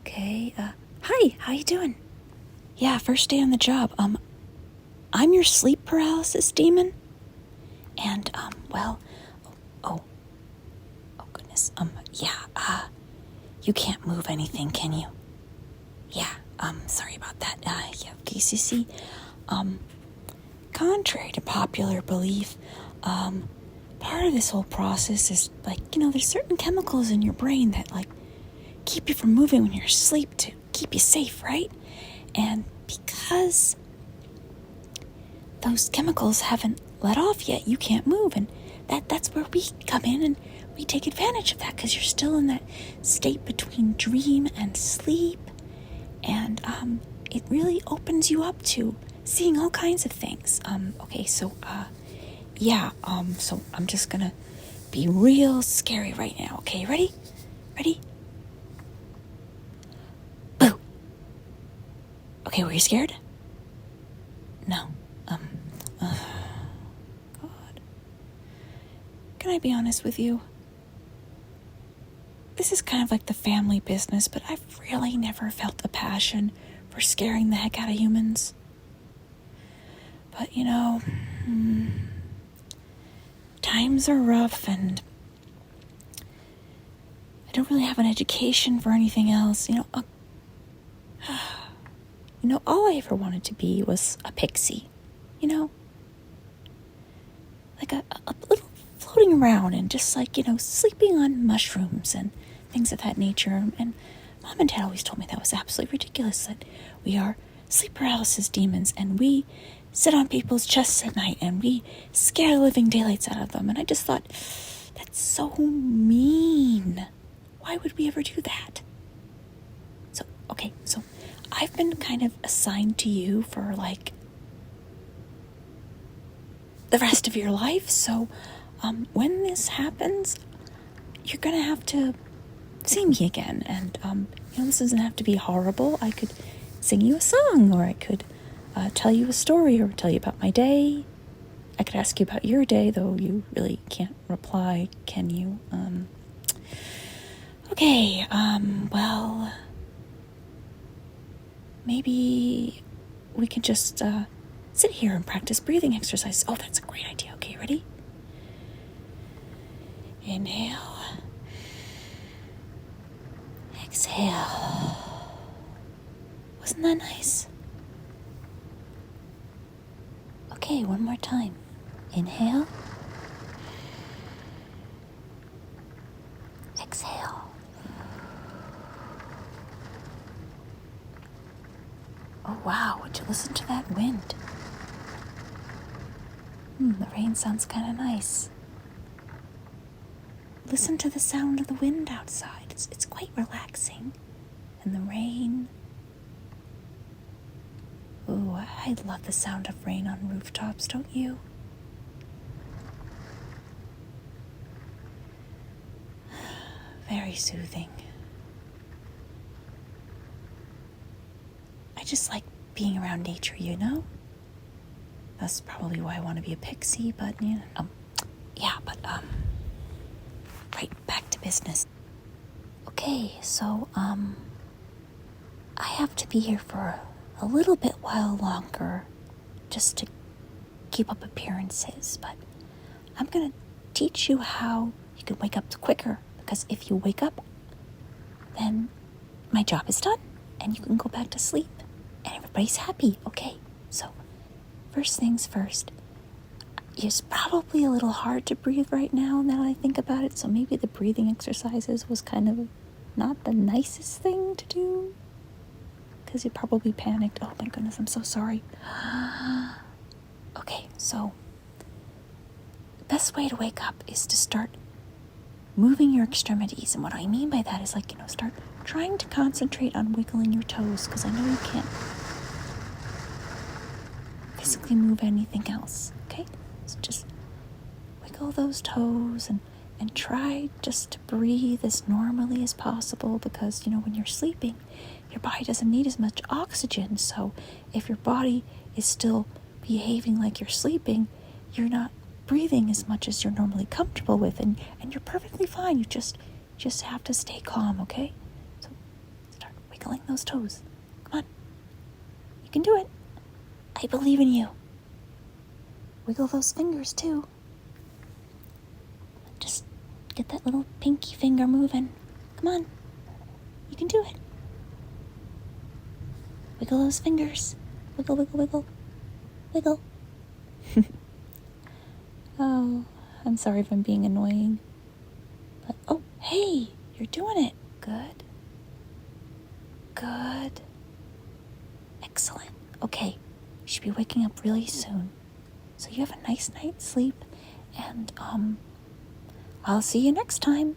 Okay, hi, how you doing? Yeah, first day on the job. I'm your sleep paralysis demon. And, oh goodness, you can't move anything, can you? Yeah, sorry about that. Yeah, okay, so you see, contrary to popular belief, part of this whole process is, there's certain chemicals in your brain that, keep you from moving when you're asleep to keep you safe, right? And because those chemicals haven't let off yet, you can't move, and that's where we come in and we take advantage of that, because you're still in that state between dream and sleep, and it really opens you up to seeing all kinds of things. So I'm just gonna be real scary right now. Okay, ready? Boo. Okay, were you scared? No. God. Can I be honest with you? This is kind of like the family business, but I've really never felt a passion for scaring the heck out of humans. But, times are rough, and I don't really have an education for anything else. All I ever wanted to be was a pixie, like a little floating around and just sleeping on mushrooms and things of that nature. And Mom and Dad always told me that was absolutely ridiculous, that we are sleep paralysis demons and we sit on people's chests at night and we scare the living daylights out of them. And I just thought, that's so mean. Why would we ever do that? So I've been kind of assigned to you for the rest of your life. So when this happens, you're gonna have to see me again. And this doesn't have to be horrible. I could sing you a song, or I could tell you a story, or tell you about my day. I could ask you about your day, though you really can't reply, can you? Maybe we can just sit here and practice breathing exercises. Oh, that's a great idea. Okay, ready? Inhale. Exhale. Wasn't that nice? Okay, one more time. Inhale. Exhale. Oh wow, would you listen to that wind? The rain sounds kind of nice. Listen to the sound of the wind outside. It's quite relaxing. And the rain. Ooh, I love the sound of rain on rooftops, don't you? Very soothing. I just like being around nature, That's probably why I want to be a pixie, but, right, back to business. Okay, so, I have to be here for a little bit while longer, just to keep up appearances, but I'm gonna teach you how you can wake up quicker, because if you wake up, then my job is done, and you can go back to sleep, and everybody's happy. Okay, so first things first, it's probably a little hard to breathe right now that I think about it, so maybe the breathing exercises was kind of not the nicest thing to do, because you probably panicked. Oh my goodness, I'm so sorry. Okay, so the best way to wake up is to start moving your extremities, and what I mean by that is start trying to concentrate on wiggling your toes, because I know you can't physically move anything else, okay? So just wiggle those toes and try just to breathe as normally as possible, because, when you're sleeping, your body doesn't need as much oxygen, so if your body is still behaving like you're sleeping, you're not breathing as much as you're normally comfortable with, and you're perfectly fine. You just have to stay calm, okay? So start wiggling wiggling those toes. Come on. You can do it. I believe in you. Wiggle those fingers, too. Just get that little pinky finger moving. Come on. You can do it. Wiggle those fingers. Wiggle, wiggle, wiggle. Wiggle. Oh, I'm sorry if I'm being annoying. But, oh, hey, you're doing it. Good. Good. Excellent. Okay, you should be waking up really soon. So you have a nice night's sleep, and, I'll see you next time.